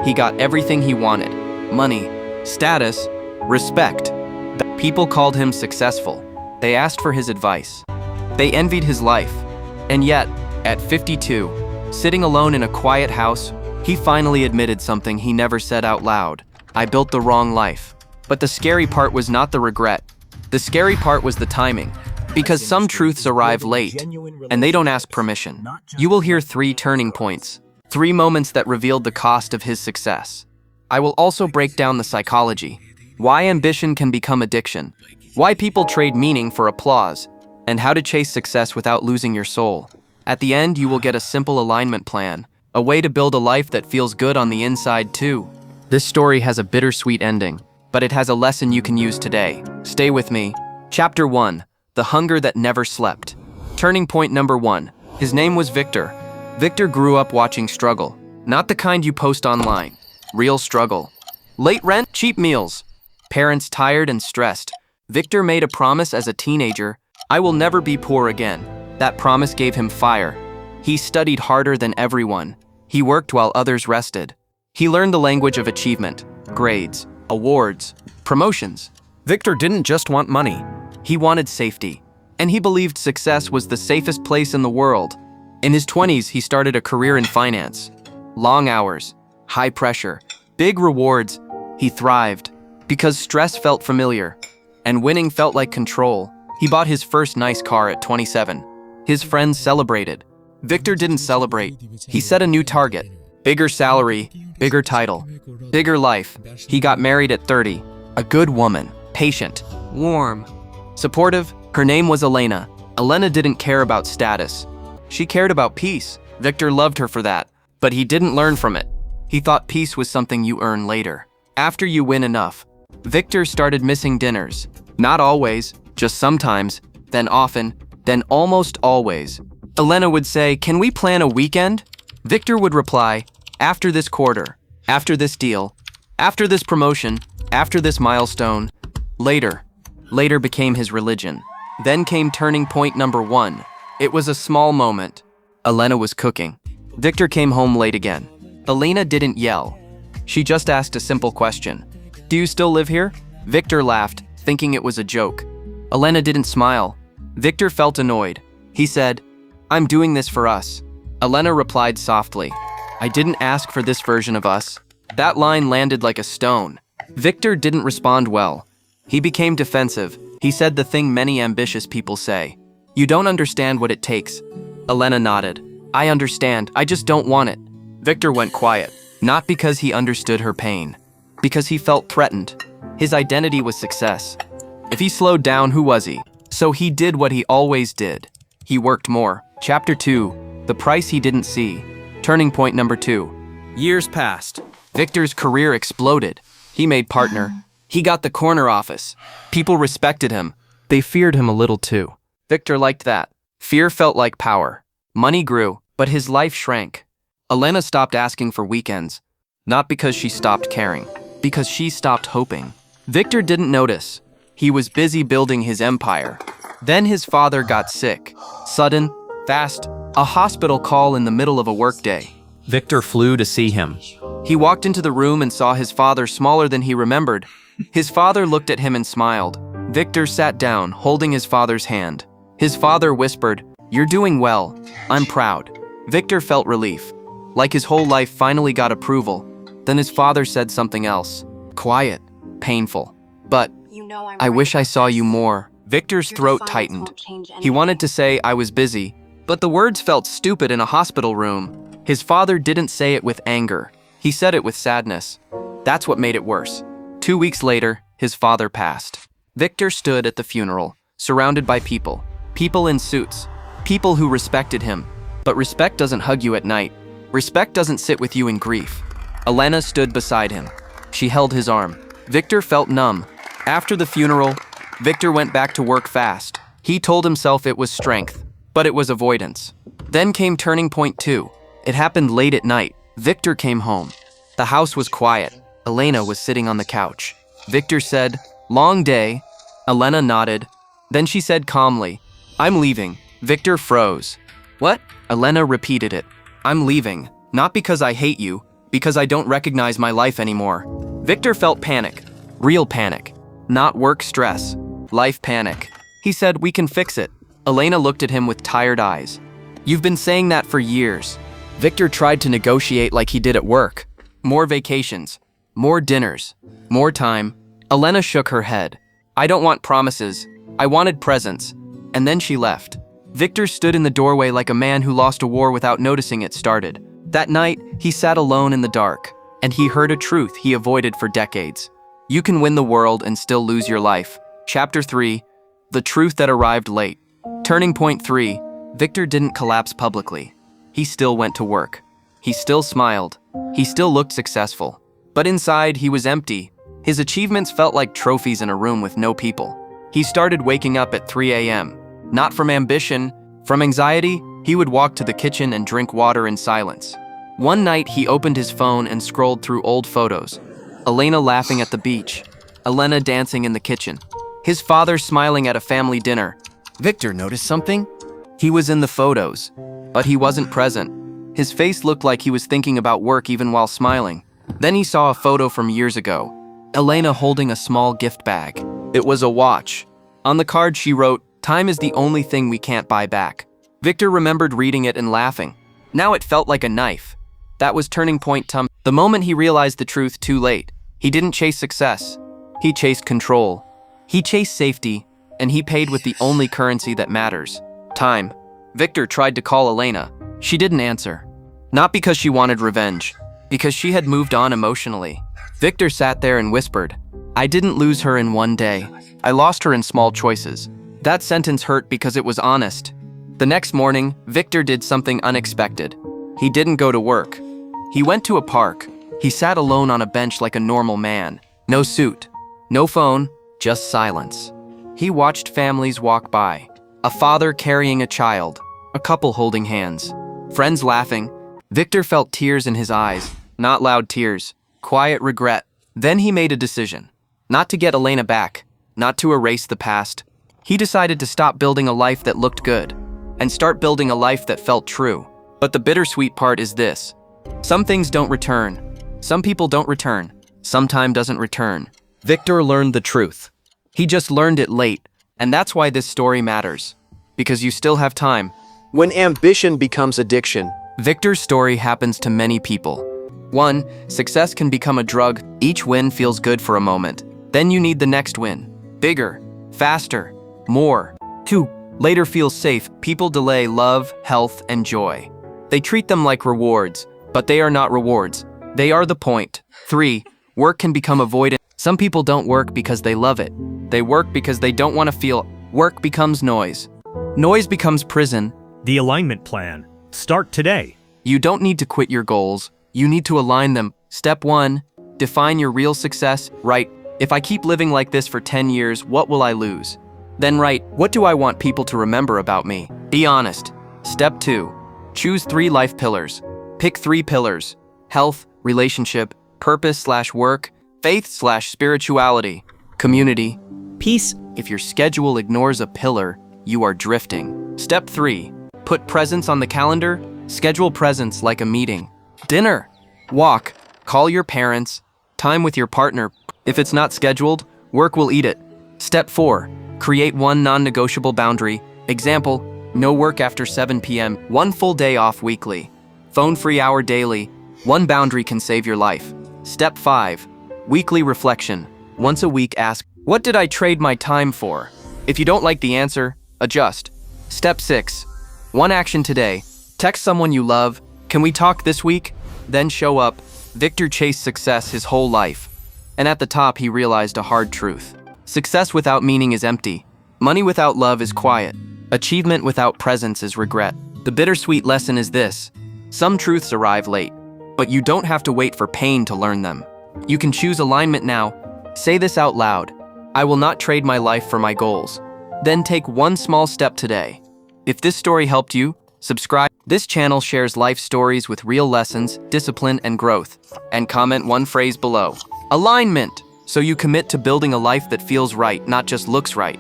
He got everything he wanted: money, status, respect. People called him successful. They asked for his advice. They envied his life. And yet, at 52, sitting alone in a quiet house, he finally admitted something he never said out loud: I built the wrong life. But the scary part was not the regret. The scary part was the timing. Because some truths arrive late, and they don't ask permission. You will hear 3 turning points, 3 moments that revealed the cost of his success. I will also break down the psychology, why ambition can become addiction, why people trade meaning for applause, and how to chase success without losing your soul. At the end, you will get a simple alignment plan, a way to build a life that feels good on the inside too. This story has a bittersweet ending, but it has a lesson you can use today. Stay with me. Chapter 1. The hunger that never slept. Turning point number 1. His name was Victor. Victor grew up watching struggle. Not the kind you post online. Real struggle. Late rent, cheap meals. Parents tired and stressed. Victor made a promise as a teenager: I will never be poor again. That promise gave him fire. He studied harder than everyone. He worked while others rested. He learned the language of achievement, grades, awards, promotions. Victor didn't just want money. He wanted safety. And he believed success was the safest place in the world. In his 20s, he started a career in finance. Long hours, high pressure, big rewards. He thrived because stress felt familiar and winning felt like control. He bought his first nice car at 27. His friends celebrated. Victor didn't celebrate. He set a new target: bigger salary, bigger title, bigger life. He got married at 30. A good woman, patient, warm, supportive. Her name was Elena. Elena didn't care about status. She cared about peace. Victor loved her for that, but he didn't learn from it. He thought peace was something you earn later, after you win enough. Victor started missing dinners. Not always, just sometimes, then often, then almost always. Elena would say, "Can we plan a weekend?" Victor would reply, "After this quarter, after this deal, after this promotion, after this milestone, later." Later became his religion. Then came turning point number 1. It was a small moment. Elena was cooking. Victor came home late again. Elena didn't yell. She just asked a simple question: "Do you still live here?" Victor laughed, thinking it was a joke. Elena didn't smile. Victor felt annoyed. He said, "I'm doing this for us." Elena replied softly, "I didn't ask for this version of us." That line landed like a stone. Victor didn't respond well. He became defensive. He said the thing many ambitious people say: "You don't understand what it takes." Elena nodded. "I understand, I just don't want it." Victor went quiet, not because he understood her pain, because he felt threatened. His identity was success. If he slowed down, who was he? So he did what he always did. He worked more. Chapter 2. The price he didn't see. Turning point number 2. Years passed. Victor's career exploded. He made partner. He got the corner office. People respected him. They feared him a little too. Victor liked that. Fear felt like power. Money grew, but his life shrank. Elena stopped asking for weekends. Not because she stopped caring, because she stopped hoping. Victor didn't notice. He was busy building his empire. Then his father got sick. Sudden, fast, a hospital call in the middle of a workday. Victor flew to see him. He walked into the room and saw his father smaller than he remembered. His father looked at him and smiled. Victor sat down, holding his father's hand. His father whispered, "You're doing well. I'm proud." Victor felt relief, like his whole life finally got approval. Then his father said something else. Quiet, painful. "But I wish I saw you more." Victor's throat tightened. He wanted to say, "I was busy," but the words felt stupid in a hospital room. His father didn't say it with anger. He said it with sadness. That's what made it worse. 2 weeks later, his father passed. Victor stood at the funeral, surrounded by people. People in suits. People who respected him. But respect doesn't hug you at night. Respect doesn't sit with you in grief. Elena stood beside him. She held his arm. Victor felt numb. After the funeral, Victor went back to work fast. He told himself it was strength, but it was avoidance. Then came turning point 2. It happened late at night. Victor came home. The house was quiet. Elena was sitting on the couch. Victor said, "Long day." Elena nodded. Then she said calmly, "I'm leaving." Victor froze. "What?" Elena repeated it. "I'm leaving, not because I hate you, Because I don't recognize my life anymore. Victor felt panic. Real panic. Not work stress. Life panic. He said, "We can fix it." Elena looked at him with tired eyes. "You've been saying that for years." Victor tried to negotiate like he did at work. More vacations. More dinners. More time. Elena shook her head. "I don't want promises. I wanted presents." And then she left. Victor stood in the doorway like a man who lost a war without noticing it started. That night, he sat alone in the dark, and he heard a truth he avoided for decades. You can win the world and still lose your life. Chapter 3, The Truth That Arrived Late. Turning point 3, Victor didn't collapse publicly. He still went to work. He still smiled. He still looked successful. But inside, he was empty. His achievements felt like trophies in a room with no people. He started waking up at 3 a.m. Not from ambition, from anxiety. He would walk to the kitchen and drink water in silence. One night, he opened his phone and scrolled through old photos. Elena laughing at the beach. Elena dancing in the kitchen. His father smiling at a family dinner. Victor noticed something? He was in the photos, but he wasn't present. His face looked like he was thinking about work even while smiling. Then he saw a photo from years ago. Elena holding a small gift bag. It was a watch. On the card she wrote, "Time is the only thing we can't buy back." Victor remembered reading it and laughing. Now it felt like a knife. That was turning point. The moment he realized the truth too late. He didn't chase success. He chased control. He chased safety, and he paid with the only currency that matters. Time. Victor tried to call Elena. She didn't answer. Not because she wanted revenge, because she had moved on emotionally. Victor sat there and whispered, "I didn't lose her in one day. I lost her in small choices." That sentence hurt because it was honest. The next morning, Victor did something unexpected. He didn't go to work. He went to a park. He sat alone on a bench like a normal man. No suit, no phone, just silence. He watched families walk by. A father carrying a child, a couple holding hands, friends laughing. Victor felt tears in his eyes, not loud tears, quiet regret. Then he made a decision. Not to get Elena back, not to erase the past. He decided to stop building a life that looked good and start building a life that felt true. But the bittersweet part is this. Some things don't return. Some people don't return. Some time doesn't return. Victor learned the truth. He just learned it late, and that's why this story matters. Because you still have time. When ambition becomes addiction. Victor's story happens to many people. 1. Success can become a drug. Each win feels good for a moment. Then you need the next win. Bigger, faster, more. 2. Later feels safe. People delay love, health, and joy. They treat them like rewards, but they are not rewards. They are the point. 3. Work can become avoidant. Some people don't work because they love it. They work because they don't want to feel. Work becomes noise. Noise becomes prison. The alignment plan. Start today. You don't need to quit your goals. You need to align them. Step 1. Define your real success. Write, if I keep living like this for 10 years, what will I lose? Then write, what do I want people to remember about me? Be honest. Step 2. Choose 3 life pillars. Pick 3 pillars. Health, relationship, purpose/work, faith/spirituality, community, peace. If your schedule ignores a pillar, you are drifting. Step 3. Put presents on the calendar. Schedule presents like a meeting. Dinner, walk, call your parents, time with your partner. If it's not scheduled, work will eat it. Step 4. Create 1 non-negotiable boundary. Example, no work after 7 p.m., 1 full day off weekly. Phone-free hour daily. 1 boundary can save your life. Step 5. Weekly reflection. Once a week ask, what did I trade my time for? If you don't like the answer, adjust. Step 6. 1 action today. Text someone you love. Can we talk this week? Then show up. Victor chased success his whole life. And at the top, he realized a hard truth. Success without meaning is empty. Money without love is quiet. Achievement without presence is regret. The bittersweet lesson is this. Some truths arrive late, but you don't have to wait for pain to learn them. You can choose alignment now. Say this out loud. I will not trade my life for my goals. Then take 1 small step today. If this story helped you, subscribe. This channel shares life stories with real lessons, discipline, and growth. And comment 1 phrase below. Alignment! So you commit to building a life that feels right, not just looks right.